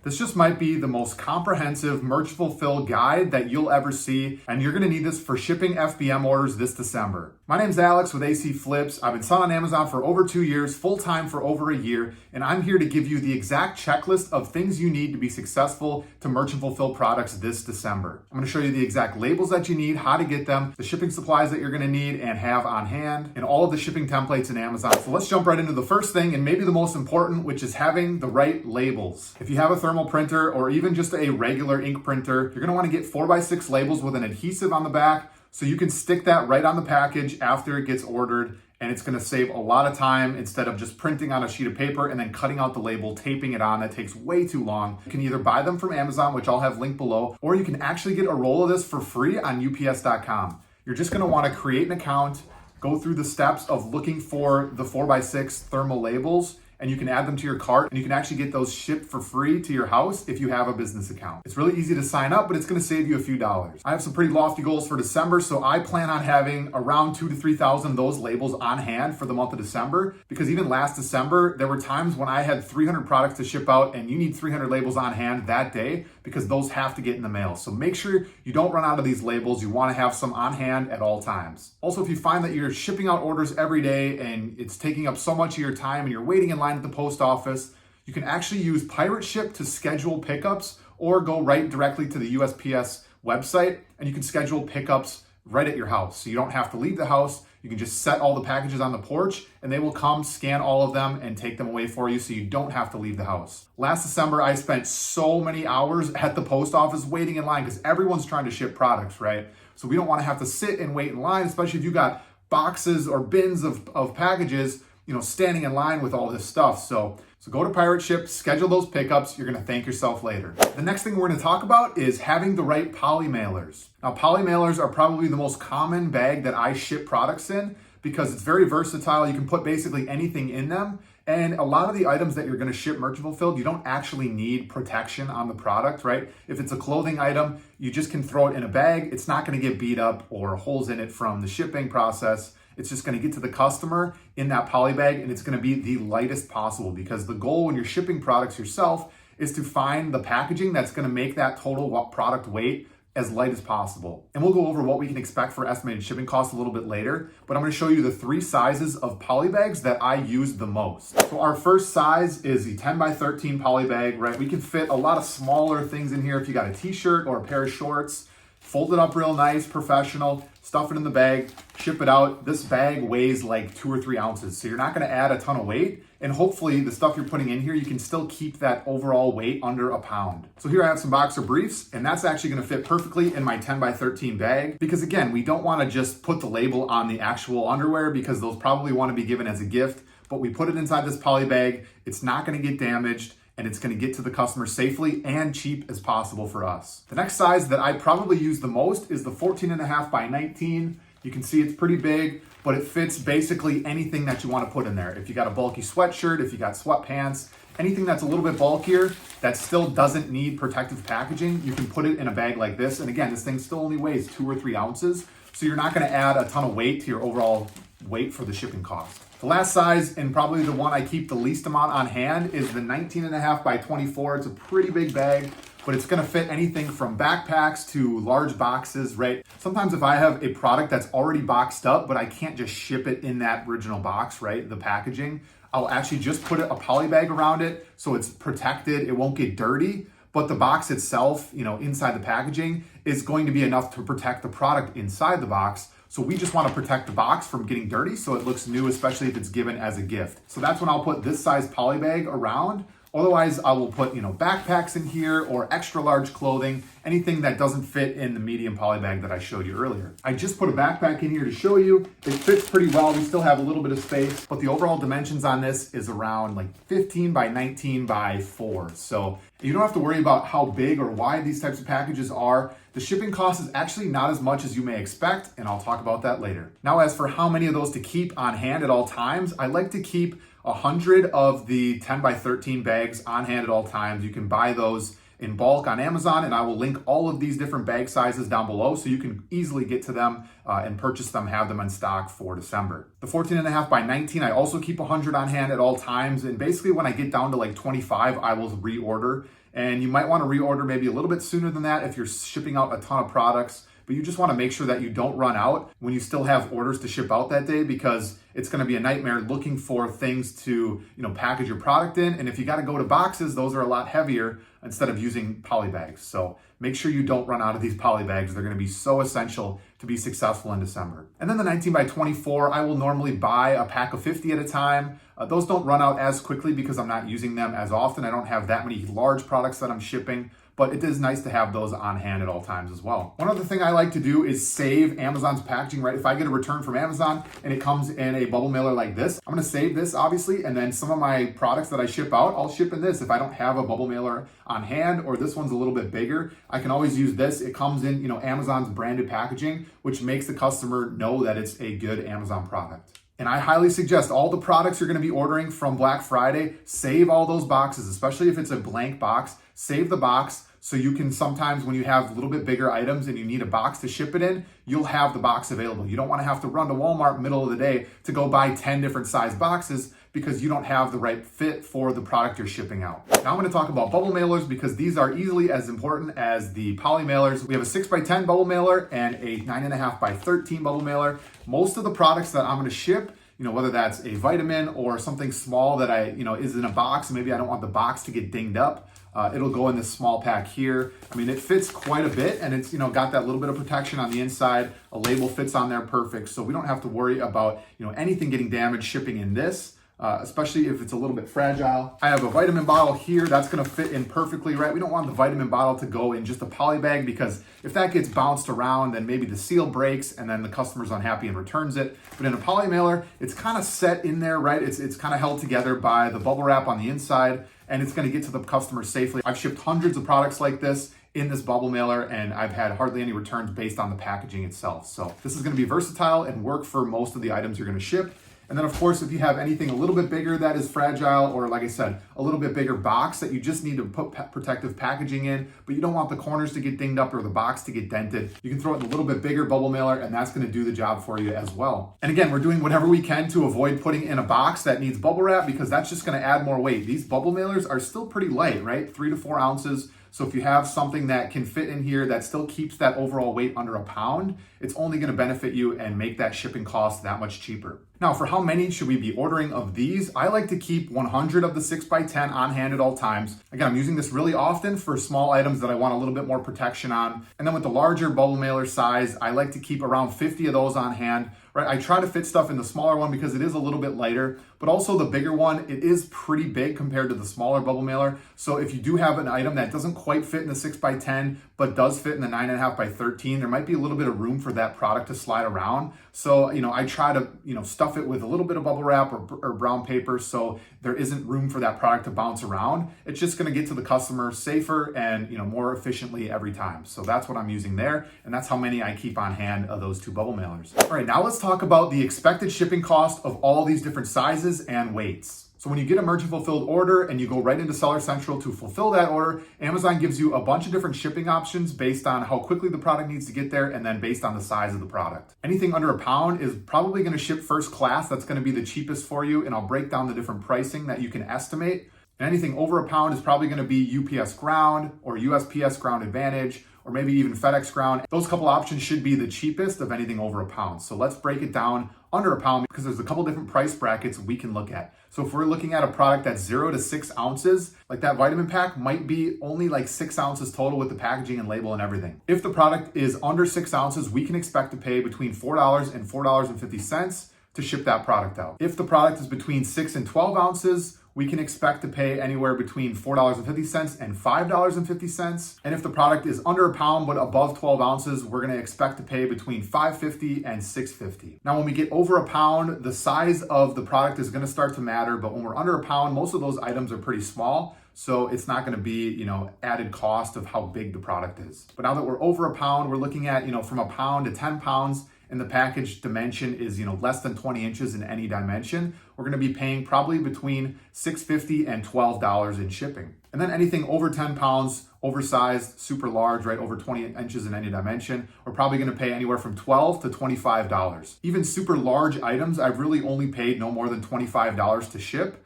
This just might be the most comprehensive merch fulfill guide that you'll ever see, and you're gonna need this for shipping FBM orders this December. My name's Alex with AC Flips. I've been selling on Amazon for over 2 years, full-time for over a year, and I'm here to give you the exact checklist of things you need to be successful to merch and fulfill products this December. I'm gonna show you the exact labels that you need, how to get them, the shipping supplies that you're gonna need and have on hand, and all of the shipping templates in Amazon. So let's jump right into the first thing, and maybe the most important, which is having the right labels. If you have a thermal printer or even just a regular ink printer, you're gonna wanna get 4x6 labels with an adhesive on the back so you can stick that right on the package after it gets ordered, and it's gonna save a lot of time instead of just printing on a sheet of paper and then cutting out the label, taping it on. That takes way too long. You can either buy them from Amazon, which I'll have linked below, or you can actually get a roll of this for free on UPS.com. You're just gonna wanna create an account, go through the steps of looking for the 4x6 thermal labels, and you can add them to your cart, and you can actually get those shipped for free to your house if you have a business account. It's really easy to sign up, but it's gonna save you a few dollars. I have some pretty lofty goals for December, so I plan on having around 2,000 to 3,000 of those labels on hand for the month of December, because even last December, there were times when I had 300 products to ship out, and you need 300 labels on hand that day, because those have to get in the mail. So make sure you don't run out of these labels. You wanna have some on hand at all times. Also, if you find that you're shipping out orders every day and it's taking up so much of your time and you're waiting in line at the post office, you can actually use Pirate Ship to schedule pickups, or go right directly to the USPS website and you can schedule pickups right at your house. So you don't have to leave the house. You can just set all the packages on the porch and they will come, scan all of them, and take them away for you so you don't have to leave the house. Last December, I spent so many hours at the post office waiting in line because everyone's trying to ship products, right? So we don't want to have to sit and wait in line, especially if you got boxes or bins of packages, standing in line with all this stuff. So go to Pirate Ship, schedule those pickups. You're gonna thank yourself later. The next thing we're gonna talk about is having the right poly mailers. Now, poly mailers are probably the most common bag that I ship products in because it's very versatile. You can put basically anything in them. And a lot of the items that you're gonna ship merchant fulfilled, you don't actually need protection on the product, right? If it's a clothing item, you just can throw it in a bag. It's not gonna get beat up or holes in it from the shipping process. It's just gonna get to the customer in that poly bag, and it's gonna be the lightest possible, because the goal when you're shipping products yourself is to find the packaging that's gonna make that total product weight as light as possible. And we'll go over what we can expect for estimated shipping costs a little bit later, but I'm gonna show you the 3 sizes of poly bags that I use the most. So our first size is the 10x13 poly bag, right? We can fit a lot of smaller things in here. If you got a t-shirt or a pair of shorts, fold it up real nice, professional, stuff it in the bag, ship it out. This bag weighs like 2 or 3 ounces, so you're not gonna add a ton of weight, and hopefully the stuff you're putting in here, you can still keep that overall weight under a pound. So here I have some boxer briefs, and that's actually gonna fit perfectly in my 10x13 bag, because again, we don't wanna just put the label on the actual underwear, because those probably wanna be given as a gift, but we put it inside this poly bag. It's not gonna get damaged, and it's gonna get to the customer safely and cheap as possible for us. The next size that I probably use the most is the 14.5x19. You can see it's pretty big, but it fits basically anything that you wanna put in there. If you got a bulky sweatshirt, if you got sweatpants, anything that's a little bit bulkier that still doesn't need protective packaging, you can put it in a bag like this. And again, this thing still only weighs 2 or 3 ounces, so you're not gonna add a ton of weight to your overall weight for the shipping cost. The last size, and probably the one I keep the least amount on hand, is the 19.5x24. It's a pretty big bag, but it's gonna fit anything from backpacks to large boxes, right? Sometimes if I have a product that's already boxed up, but I can't just ship it in that original box, right? The packaging, I'll actually just put a poly bag around it so it's protected, it won't get dirty, but the box itself, inside the packaging, is going to be enough to protect the product inside the box. So we just want to protect the box from getting dirty so it looks new, especially if it's given as a gift. So that's when I'll put this size poly bag around. Otherwise, I will put, backpacks in here or extra large clothing, anything that doesn't fit in the medium poly bag that I showed you earlier. I just put a backpack in here to show you. It fits pretty well. We still have a little bit of space, but the overall dimensions on this is around like 15x19x4. So you don't have to worry about how big or wide these types of packages are. The shipping cost is actually not as much as you may expect, and I'll talk about that later. Now, as for how many of those to keep on hand at all times, I like to keep 100 of the 10x13 bags on hand at all times. You can buy those in bulk on Amazon, and I will link all of these different bag sizes down below so you can easily get to them and purchase them, have them in stock for December. The 14.5x19, I also keep 100 on hand at all times, and basically when I get down to like 25, I will reorder And you might want to reorder maybe a little bit sooner than that if you're shipping out a ton of products. But you just want to make sure that you don't run out when you still have orders to ship out that day, because it's going to be a nightmare looking for things to, package your product in. And if you got to go to boxes, those are a lot heavier instead of using poly bags. So make sure you don't run out of these poly bags. They're going to be so essential to be successful in December. And then the 19 by 24, I will normally buy a pack of 50 at a time. Those don't run out as quickly because I'm not using them as often. I don't have that many large products that I'm shipping, but it is nice to have those on hand at all times as well. One other thing I like to do is save Amazon's packaging, right? If I get a return from Amazon and it comes in a bubble mailer like this, I'm gonna save this obviously, and then some of my products that I ship out, I'll ship in this. If I don't have a bubble mailer on hand, or this one's a little bit bigger, I can always use this. It comes in, Amazon's branded packaging, which makes the customer know that it's a good Amazon product. And I highly suggest all the products you're going to be ordering from Black Friday, save all those boxes, especially if it's a blank box. Save the box so you can sometimes, when you have a little bit bigger items and you need a box to ship it in, you'll have the box available. You don't want to have to run to Walmart middle of the day to go buy 10 different size boxes because you don't have the right fit for the product you're shipping out. Now I'm going to talk about bubble mailers because these are easily as important as the poly mailers. We have a 6x10 bubble mailer and a 9.5x13 bubble mailer. Most of the products that I'm going to ship, whether that's a vitamin or something small that is in a box, and maybe I don't want the box to get dinged up, it'll go in this small pack here. I mean, it fits quite a bit, and it's got that little bit of protection on the inside. A label fits on there perfect, so we don't have to worry about anything getting damaged shipping in this. Especially if it's a little bit fragile. I have a vitamin bottle here that's gonna fit in perfectly, right? We don't want the vitamin bottle to go in just a poly bag, because if that gets bounced around, then maybe the seal breaks and then the customer's unhappy and returns it. But in a poly mailer, it's kind of set in there, right? It's kind of held together by the bubble wrap on the inside, and it's gonna get to the customer safely. I've shipped hundreds of products like this in this bubble mailer, and I've had hardly any returns based on the packaging itself. So this is gonna be versatile and work for most of the items you're gonna ship. And then of course, if you have anything a little bit bigger that is fragile, or like I said, a little bit bigger box that you just need to put protective packaging in, but you don't want the corners to get dinged up or the box to get dented, you can throw it in a little bit bigger bubble mailer, and that's gonna do the job for you as well. And again, we're doing whatever we can to avoid putting in a box that needs bubble wrap, because that's just gonna add more weight. These bubble mailers are still pretty light, right? 3 to 4 ounces. So if you have something that can fit in here that still keeps that overall weight under a pound, it's only gonna benefit you and make that shipping cost that much cheaper. Now, for how many should we be ordering of these? I like to keep 100 of the 6x10 on hand at all times. Again, I'm using this really often for small items that I want a little bit more protection on. And then with the larger bubble mailer size, I like to keep around 50 of those on hand, right? I try to fit stuff in the smaller one because it is a little bit lighter, but also the bigger one, it is pretty big compared to the smaller bubble mailer. So if you do have an item that doesn't quite fit in the 6x10, but does fit in the 9.5x13, there might be a little bit of room for that product to slide around. So, I try to, stuff it with a little bit of bubble wrap or brown paper, so there isn't room for that product to bounce around. It's just gonna get to the customer safer and, more efficiently every time. So that's what I'm using there, and that's how many I keep on hand of those 2 bubble mailers. All right, now let's talk about the expected shipping cost of all these different sizes and weights. So when you get a merchant fulfilled order and you go right into Seller Central to fulfill that order, Amazon gives you a bunch of different shipping options based on how quickly the product needs to get there, and then based on the size of the product. Anything under a pound is probably gonna ship first class. That's gonna be the cheapest for you, and I'll break down the different pricing that you can estimate. And anything over a pound is probably gonna be UPS Ground or USPS Ground Advantage, or maybe even FedEx Ground. Those couple options should be the cheapest of anything over a pound. So let's break it down under a pound, because there's a couple different price brackets we can look at. So if we're looking at a product that's 0 to 6 ounces, like that vitamin pack might be only like 6 ounces total with the packaging and label and everything. If the product is under 6 ounces, we can expect to pay between $4 and $4.50 to ship that product out. If the product is between 6 and 12 ounces, we can expect to pay anywhere between $4.50 and $5.50. And if the product is under a pound but above 12 ounces, we're gonna expect to pay between $5.50 and $6.50. Now, when we get over a pound, the size of the product is gonna start to matter, but when we're under a pound, most of those items are pretty small. So it's not gonna be, added cost of how big the product is. But now that we're over a pound, we're looking at, from a pound to 10 pounds, and the package dimension is, less than 20 inches in any dimension, we're gonna be paying probably between $6.50 and $12 in shipping. And then anything over 10 pounds, oversized, super large, right, over 20 inches in any dimension, we're probably gonna pay anywhere from $12 to $25. Even super large items, I've really only paid no more than $25 to ship.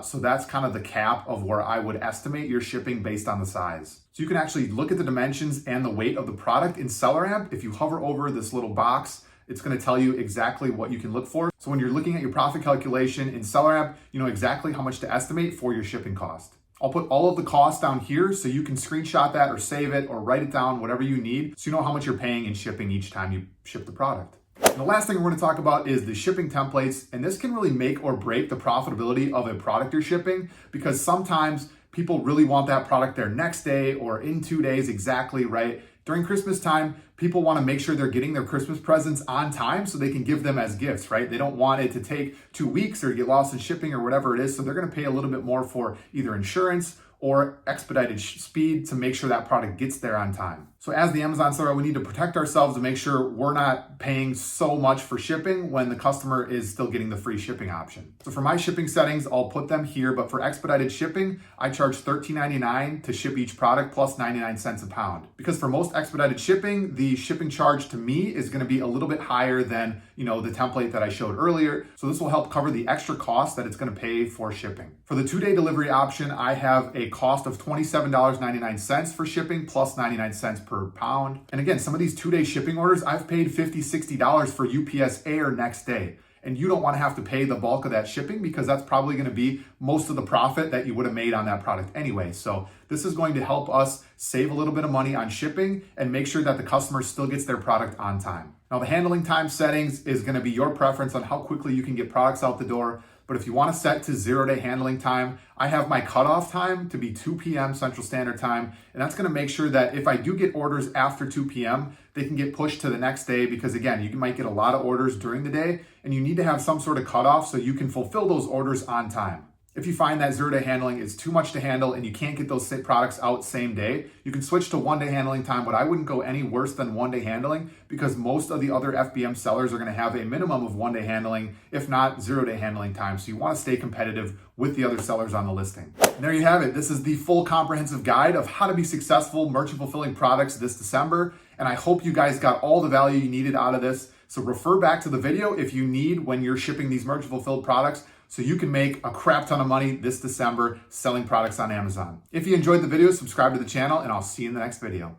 So that's kind of the cap of where I would estimate your shipping based on the size. So you can actually look at the dimensions and the weight of the product in SellerAmp. If you hover over this little box, it's going to tell you exactly what you can look for. So when you're looking at your profit calculation in SellerAmp, you know exactly how much to estimate for your shipping cost. I'll put all of the costs down here so you can screenshot that or save it or write it down, whatever you need, so you know how much you're paying in shipping each time you ship the product. And the last thing we're going to talk about is the shipping templates, and this can really make or break the profitability of a product you're shipping, because sometimes people really want that product there next day or in 2 days exactly, right? During Christmas time, people want to make sure they're getting their Christmas presents on time so they can give them as gifts, right? They don't want it to take 2 weeks or get lost in shipping or whatever it is. So they're going to pay a little bit more for either insurance or expedited speed to make sure that product gets there on time. So as the Amazon seller, we need to protect ourselves to make sure we're not paying so much for shipping when the customer is still getting the free shipping option. So for my shipping settings, I'll put them here, but for expedited shipping, I charge $13.99 to ship each product plus 99 cents a pound. Because for most expedited shipping, the shipping charge to me is going to be a little bit higher than, the template that I showed earlier. So this will help cover the extra cost that it's going to pay for shipping. For the 2-day delivery option, I have a cost of $27.99 for shipping plus 99 cents per pound. And again, some of these 2-day shipping orders, I've paid $50, $60 for UPS Air next day. And you don't want to have to pay the bulk of that shipping because that's probably going to be most of the profit that you would have made on that product anyway. So this is going to help us save a little bit of money on shipping and make sure that the customer still gets their product on time. Now, the handling time settings is going to be your preference on how quickly you can get products out the door. But if you want to set to 0-day handling time, I have my cutoff time to be 2 p.m. Central Standard Time. And that's going to make sure that if I do get orders after 2 p.m., they can get pushed to the next day because, again, you might get a lot of orders during the day and you need to have some sort of cutoff so you can fulfill those orders on time. If you find that 0-day handling is too much to handle and you can't get those products out same day, you can switch to 1-day handling time, but I wouldn't go any worse than 1-day handling because most of the other FBM sellers are going to have a minimum of 1-day handling, if not 0-day handling time. So you want to stay competitive with the other sellers on the listing. And there you have it. This is the full comprehensive guide of how to be successful merchant fulfilling products this December. And I hope you guys got all the value you needed out of this. So refer back to the video if you need when you're shipping these merchant fulfilled products, so you can make a crap ton of money this December selling products on Amazon. If you enjoyed the video, subscribe to the channel, and I'll see you in the next video.